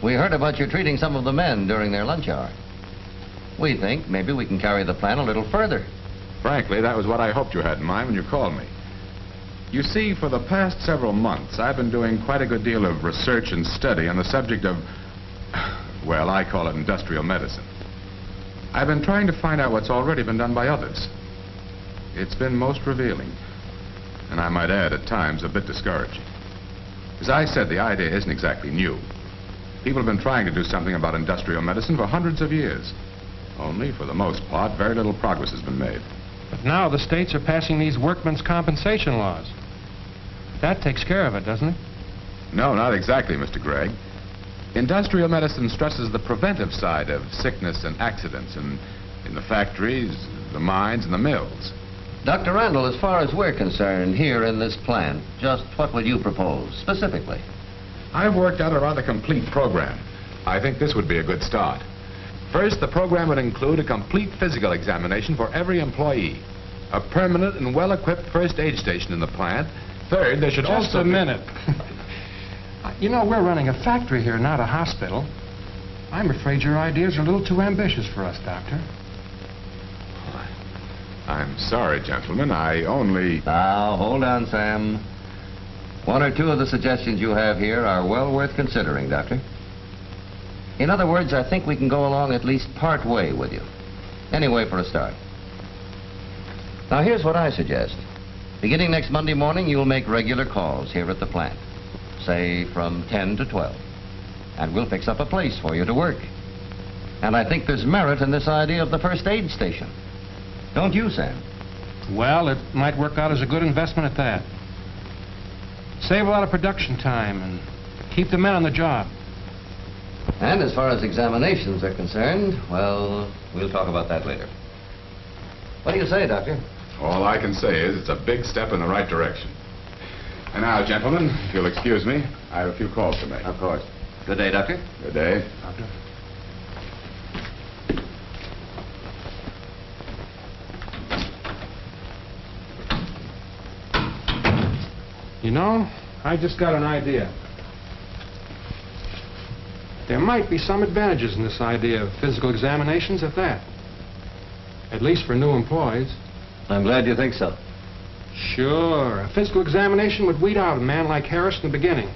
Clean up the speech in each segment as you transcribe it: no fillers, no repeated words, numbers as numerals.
We heard about you treating some of the men during their lunch hour. We think maybe we can carry the plan a little further. Frankly, that was what I hoped you had in mind when you called me. You see, for the past several months, I've been doing quite a good deal of research and study on the subject of, well, I call it industrial medicine. I've been trying to find out what's already been done by others. It's been most revealing, and I might add, at times, a bit discouraging. As I said, the idea isn't exactly new. People have been trying to do something about industrial medicine for hundreds of years. Only, for the most part, very little progress has been made. But now the states are passing these workmen's compensation laws. That takes care of it, doesn't it? No, not exactly, Mr. Gregg. Industrial medicine stresses the preventive side of sickness and accidents in the factories, the mines, and the mills. Dr. Randall, as far as we're concerned here in this plant, just what will you propose, specifically? I've worked out a rather complete program. I think this would be a good start. First, the program would include a complete physical examination for every employee, a permanent and well-equipped first aid station in the plant. Third, there should Just also a minute. You know, we're running a factory here, not a hospital. I'm afraid your ideas are a little too ambitious for us, Doctor. I'm sorry, gentlemen. I only... Now, hold on, Sam. One or two of the suggestions you have here are well worth considering, Doctor. In other words, I think we can go along at least part way with you. Anyway, for a start. Now, here's what I suggest. Beginning next Monday morning, you'll make regular calls here at the plant. Say from 10 to 12. And we'll fix up a place for you to work. And I think there's merit in this idea of the first aid station. Don't you, Sam? Well, it might work out as a good investment at that. Save a lot of production time and keep the men on the job. And as far as examinations are concerned, well, we'll talk about that later. What do you say, Doctor? All I can say is it's a big step in the right direction. And now, gentlemen, if you'll excuse me, I have a few calls to make. Of course. Good day, Doctor. Good day. Doctor? You know, I just got an idea. There might be some advantages in this idea of physical examinations at that. At least for new employees. I'm glad you think so. Sure. A physical examination would weed out a man like Harris in the beginning.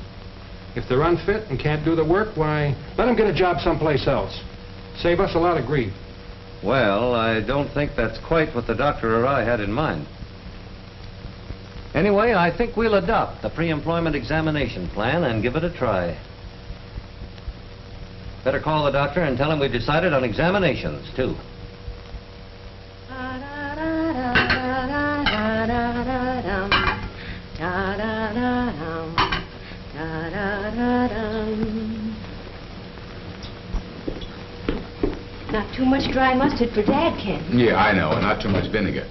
If they're unfit and can't do the work, why, let them get a job someplace else. Save us a lot of grief. Well, I don't think that's quite what the doctor or I had in mind. Anyway, I think we'll adopt the pre-employment examination plan and give it a try. Better call the doctor and tell him we've decided on examinations, too. Not too much dry mustard for Dad, Ken. Yeah, I know, and not too much vinegar.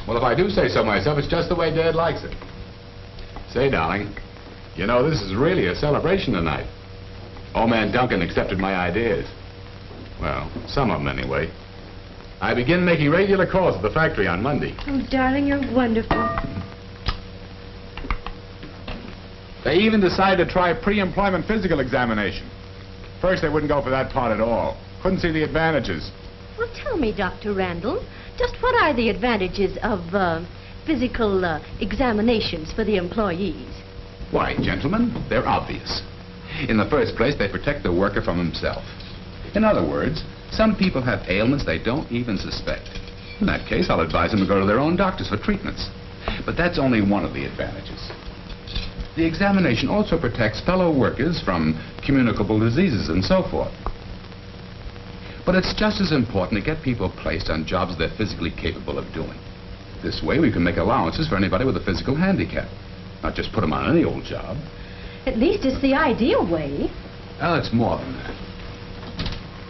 Well, if I do say so myself, it's just the way Dad likes it. Say, darling, you know, this is really a celebration tonight. Old man Duncan accepted my ideas. Well, some of them anyway. I begin making regular calls at the factory on Monday. Oh, darling, you're wonderful. They even decided to try a pre-employment physical examination. First, they wouldn't go for that part at all. Couldn't see the advantages. Well, tell me, Dr. Randall, just what are the advantages of physical examinations for the employees? Why, gentlemen, they're obvious. In the first place, they protect the worker from himself. In other words, some people have ailments they don't even suspect. In that case, I'll advise them to go to their own doctors for treatments. But that's only one of the advantages. The examination also protects fellow workers from communicable diseases and so forth. But it's just as important to get people placed on jobs they're physically capable of doing. This way, we can make allowances for anybody with a physical handicap. Not just put them on any old job. At least it's the ideal way. Well, it's more than that.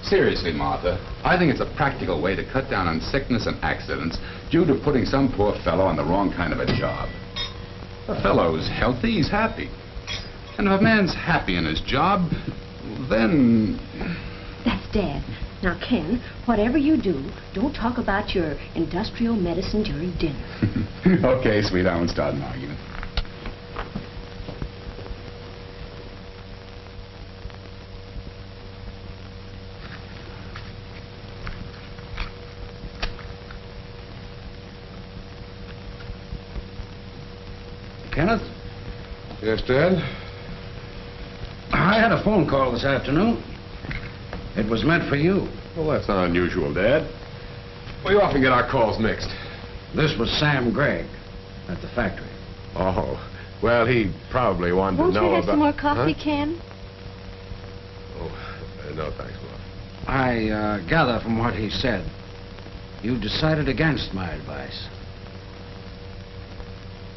Seriously, Martha, I think it's a practical way to cut down on sickness and accidents due to putting some poor fellow on the wrong kind of a job. If a fellow's healthy, he's happy. And if a man's happy in his job, then... That's Dad. Now, Ken, whatever you do, don't talk about your industrial medicine during dinner. Okay, sweet, I won't start an argument. Kenneth. Yes, Dad? I had a phone call this afternoon. It was meant for you. Well, that's not unusual, Dad. We often get our calls mixed. This was Sam Gregg at the factory. Oh, well, he probably wanted Won't to you know have about... some more coffee, Huh? Ken? Oh, no, thanks, Mom. I gather from what he said, you decided against my advice.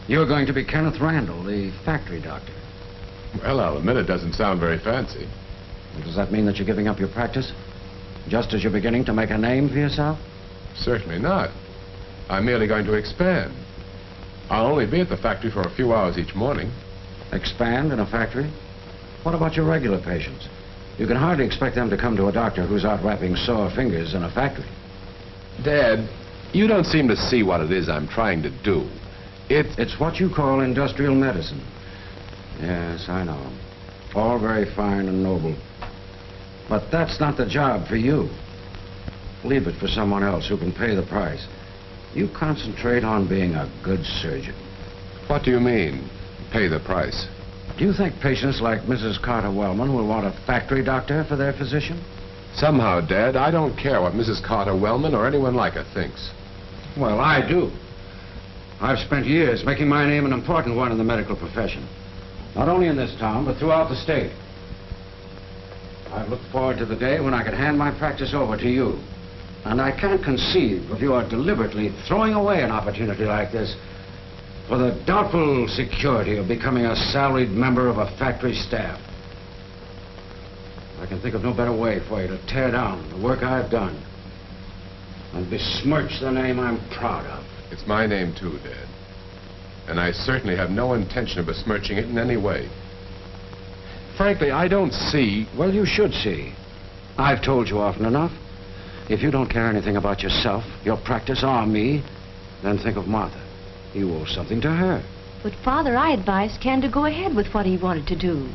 You're going to be Kenneth Randall, the factory doctor. Well, I'll admit it doesn't sound very fancy. Does that mean that you're giving up your practice? Just as you're beginning to make a name for yourself? Certainly not. I'm merely going to expand. I'll only be at the factory for a few hours each morning. Expand in a factory? What about your regular patients? You can hardly expect them to come to a doctor who's out wrapping sore fingers in a factory. Dad, you don't seem to see what it is I'm trying to do. It's what you call industrial medicine. Yes, I know. All very fine and noble. But that's not the job for you. Leave it for someone else who can pay the price. You concentrate on being a good surgeon. What do you mean, pay the price? Do you think patients like Mrs. Carter Wellman will want a factory doctor for their physician? Somehow, Dad, I don't care what Mrs. Carter Wellman or anyone like her thinks. Well, I do. I've spent years making my name an important one in the medical profession. Not only in this town, but throughout the state. I've looked forward to the day when I could hand my practice over to you. And I can't conceive of your deliberately throwing away an opportunity like this for the doubtful security of becoming a salaried member of a factory staff. I can think of no better way for you to tear down the work I've done and besmirch the name I'm proud of. It's my name, too, Dad. And I certainly have no intention of besmirching it in any way. Frankly, I don't see... Well, you should see. I've told you often enough. If you don't care anything about yourself, your practice, or me, then think of Martha. You owe something to her. But, Father, I advised Ken to go ahead with what he wanted to do.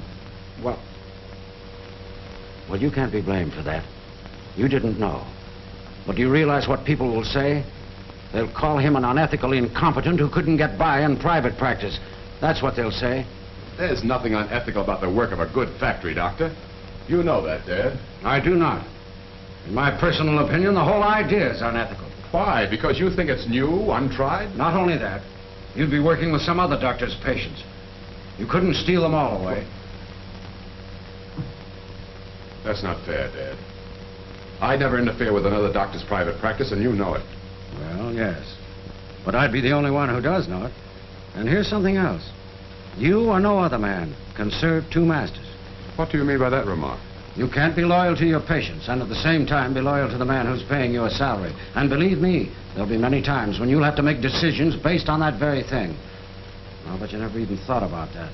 Well, you can't be blamed for that. You didn't know. But do you realize what people will say? They'll call him an unethical incompetent who couldn't get by in private practice. That's what they'll say. There's nothing unethical about the work of a good factory doctor. You know that, Dad. I do not. In my personal opinion, the whole idea is unethical. Why? Because you think it's new, untried? Not only that, you'd be working with some other doctor's patients. You couldn't steal them all away. That's not fair, Dad. I never interfere with another doctor's private practice, and you know it. Well, yes. But I'd be the only one who does know it. And here's something else. You or no other man can serve two masters. What do you mean by that remark? You can't be loyal to your patients and at the same time be loyal to the man who's paying you a salary. And believe me, there'll be many times when you'll have to make decisions based on that very thing. I'll bet you never even thought about that.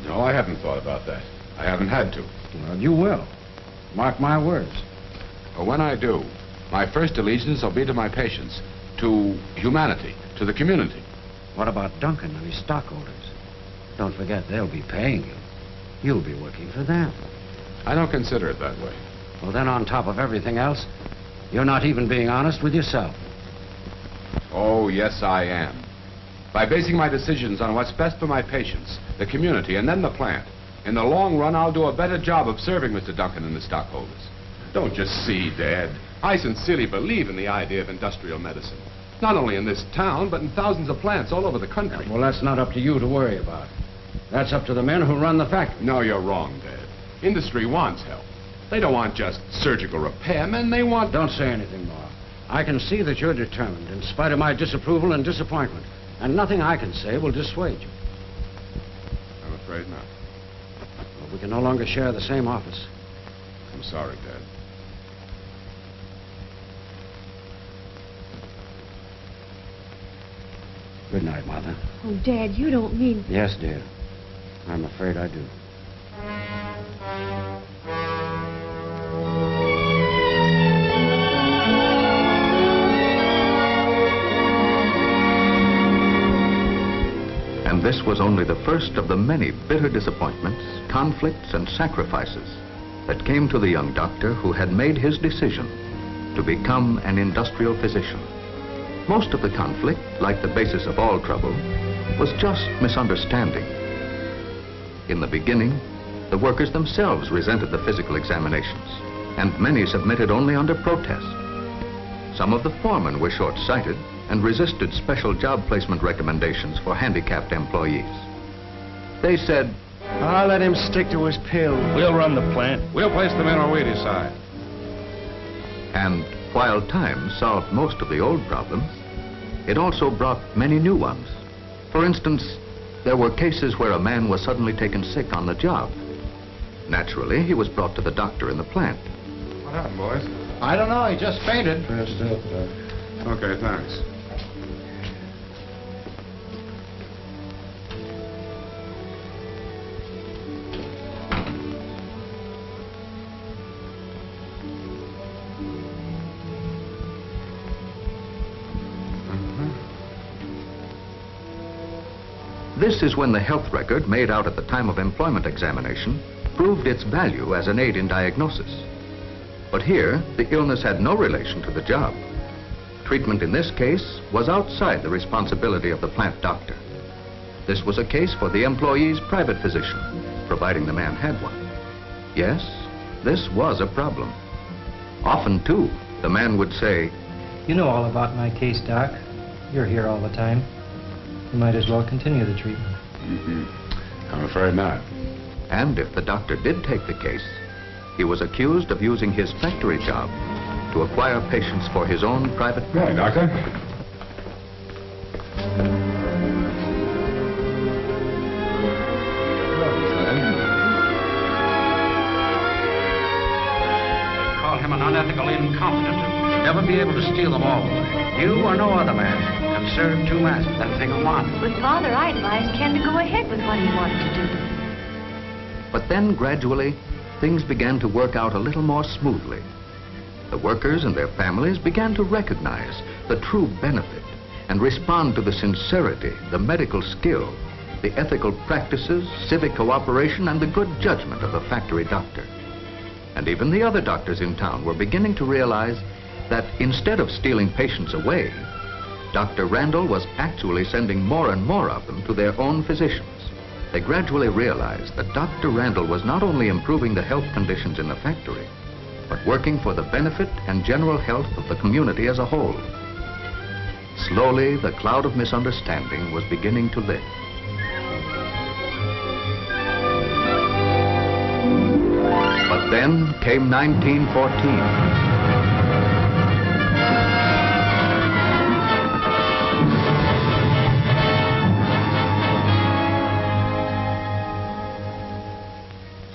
No, I haven't thought about that. I haven't had to. Well, you will. Mark my words. But when I do, my first allegiance will be to my patients, to humanity, to the community. What about Duncan and his stockholders? Don't forget, they'll be paying you. You'll be working for them. I don't consider it that way. Well, then on top of everything else, you're not even being honest with yourself. Oh, yes, I am. By basing my decisions on what's best for my patients, the community, and then the plant, in the long run, I'll do a better job of serving Mr. Duncan and the stockholders. Don't just see, Dad. I sincerely believe in the idea of industrial medicine. Not only in this town, but in thousands of plants all over the country. Well, that's not up to you to worry about. That's up to the men who run the factory. No, you're wrong, Dad. Industry wants help. They don't want just surgical repairmen. They want... Don't say anything more. I can see that you're determined, in spite of my disapproval and disappointment. And nothing I can say will dissuade you. I'm afraid not. Well, we can no longer share the same office. I'm sorry, Dad. Good night, Martha. Oh, Dad, you don't mean... Yes, dear. I'm afraid I do. And this was only the first of the many bitter disappointments, conflicts, and sacrifices that came to the young doctor who had made his decision to become an industrial physician. Most of the conflict, like the basis of all trouble, was just misunderstanding. In the beginning, the workers themselves resented the physical examinations, and many submitted only under protest. Some of the foremen were short-sighted and resisted special job placement recommendations for handicapped employees. They said, I'll let him stick to his pill. We'll run the plant. We'll place them in where we decide. and while time solved most of the old problems, it also brought many new ones. For instance, there were cases where a man was suddenly taken sick on the job. Naturally, he was brought to the doctor in the plant. What happened, boys? I don't know, he just fainted. Pressed up, Doc. Okay, thanks. This is when the health record made out at the time of employment examination proved its value as an aid in diagnosis. But here, the illness had no relation to the job. Treatment in this case was outside the responsibility of the plant doctor. This was a case for the employee's private physician, providing the man had one. Yes, this was a problem. Often, too, the man would say, "You know all about my case, Doc. You're here all the time. You might as well continue the treatment." I'm afraid not. and if the doctor did take the case, he was accused of using his factory job to acquire patients for his own private Right, Doctor. Call him an unethical incompetent. You'll never be able to steal them all away. You or no other man can serve two masters. That thing will want. But, Father, I advised Ken to go ahead with what he wanted to do. But then, gradually, things began to work out a little more smoothly. The workers and their families began to recognize the true benefit and respond to the sincerity, the medical skill, the ethical practices, civic cooperation, and the good judgment of the factory doctor. And even the other doctors in town were beginning to realize that instead of stealing patients away, Dr. Randall was actually sending more and more of them to their own physicians. They gradually realized that Dr. Randall was not only improving the health conditions in the factory, but working for the benefit and general health of the community as a whole. Slowly, the cloud of misunderstanding was beginning to lift. But then came 1914.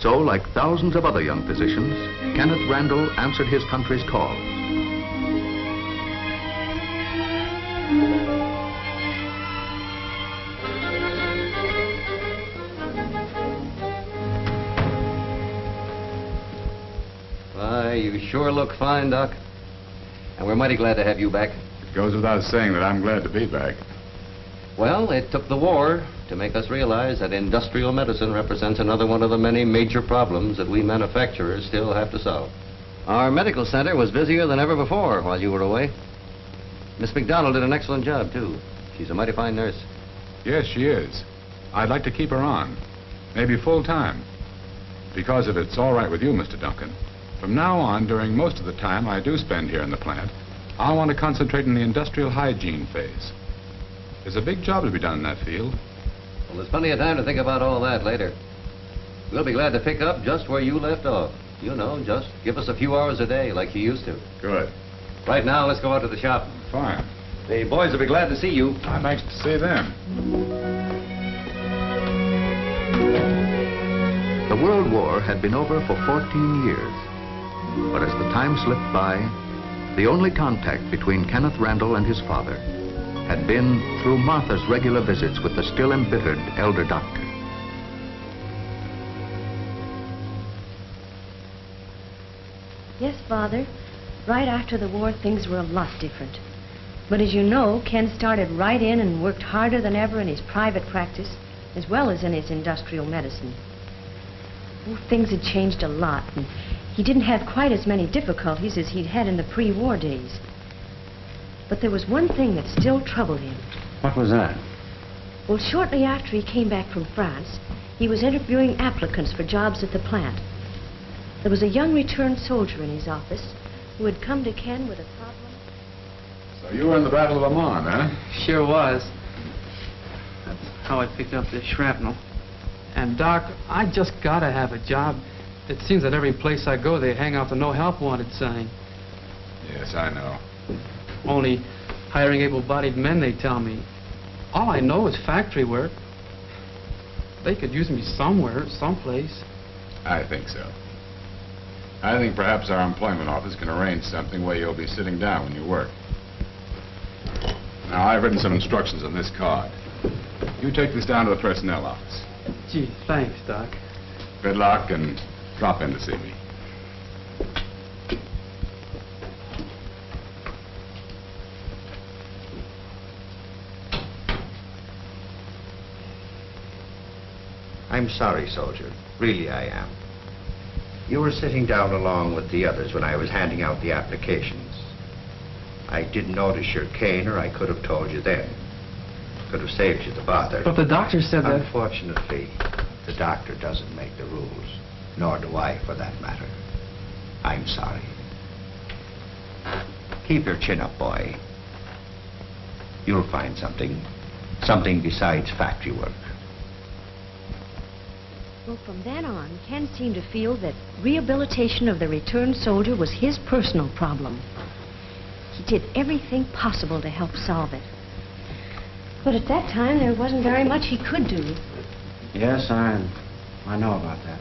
So, like thousands of other young physicians, Kenneth Randall answered his country's call. Why, you sure look fine, Doc. And we're mighty glad to have you back. It goes without saying that I'm glad to be back. Well, it took the war to make us realize that industrial medicine represents another one of the many major problems that we manufacturers still have to solve. Our medical center was busier than ever before while you were away. Miss McDonald did an excellent job, too. She's a mighty fine nurse. Yes, she is. I'd like to keep her on. Maybe full time. Because if it's all right with you, Mr. Duncan, from now on, during most of the time I do spend here in the plant, I want to concentrate on the industrial hygiene phase. There's a big job to be done in that field. Well, there's plenty of time to think about all that later. We'll be glad to pick up just where you left off. You know, just give us a few hours a day like you used to. Good. Right now, let's go out to the shop. Fine. The boys will be glad to see you. I'm anxious to see them. The World War had been over for 14 years. But as the time slipped by, the only contact between Kenneth Randall and his father had been through Martha's regular visits with the still embittered elder doctor. Yes, Father. Right after the war, things were a lot different. But as you know, Ken started right in and worked harder than ever in his private practice, as well as in his industrial medicine. Oh, things had changed a lot, and he didn't have quite as many difficulties as he'd had in the pre-war days. But there was one thing that still troubled him. What was that? Well, shortly after he came back from France, he was interviewing applicants for jobs at the plant. There was a young returned soldier in his office who had come to Ken with a problem. So you were in the Battle of the Marne, huh? Sure was. That's how I picked up this shrapnel. And, Doc, I just gotta have a job. It seems that every place I go, they hang out the no help wanted sign. Yes, I know. Only hiring able-bodied men, they tell me. All I know is factory work. They could use me somewhere, someplace. I think so. I think perhaps our employment office can arrange something where you'll be sitting down when you work. Now, I've written some instructions on this card. You take this down to the personnel office. Gee, thanks, Doc. Good luck, and drop in to see me. I'm sorry, soldier. Really, I am. You were sitting down along with the others when I was handing out the applications. I didn't notice your cane, or I could have told you then. Could have saved you the bother. But the doctor said that... Unfortunately, the doctor doesn't make the rules, nor do I, for that matter. I'm sorry. Keep your chin up, boy. You'll find something besides factory work. Well, from then on, Ken seemed to feel that rehabilitation of the returned soldier was his personal problem. He did everything possible to help solve it. But at that time, there wasn't very much he could do. Yes, I know about that.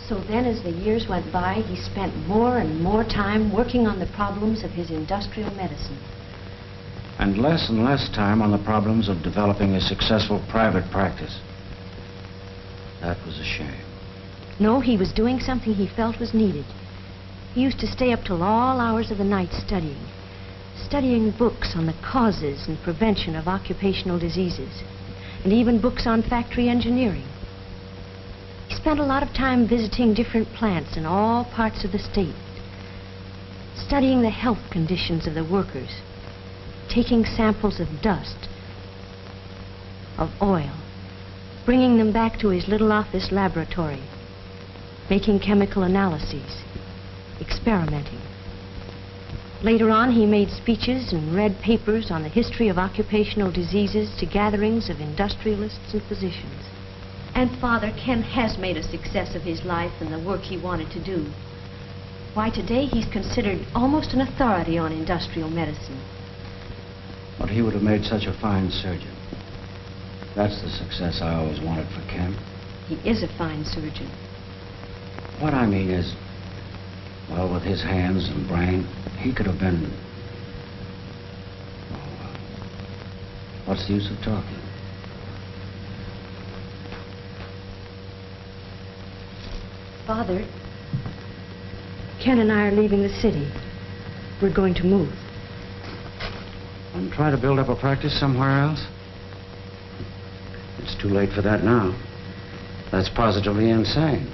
So then, as the years went by, he spent more and more time working on the problems of his industrial medicine. And less time on the problems of developing a successful private practice. That was a shame. No, he was doing something he felt was needed. He used to stay up till all hours of the night studying books on the causes and prevention of occupational diseases, and even books on factory engineering. He spent a lot of time visiting different plants in all parts of the state, studying the health conditions of the workers, taking samples of dust, of oil, bringing them back to his little office laboratory, making chemical analyses, experimenting. Later on, he made speeches and read papers on the history of occupational diseases to gatherings of industrialists and physicians. And Father, Ken has made a success of his life and the work he wanted to do. Why, today he's considered almost an authority on industrial medicine. But he would have made such a fine surgeon. That's the success I always wanted for Ken. He is a fine surgeon. What I mean is, well, with his hands and brain, he could have been... Oh, what's the use of talking? Father, Ken and I are leaving the city. We're going to move. And try to build up a practice somewhere else? It's too late for that now. That's positively insane.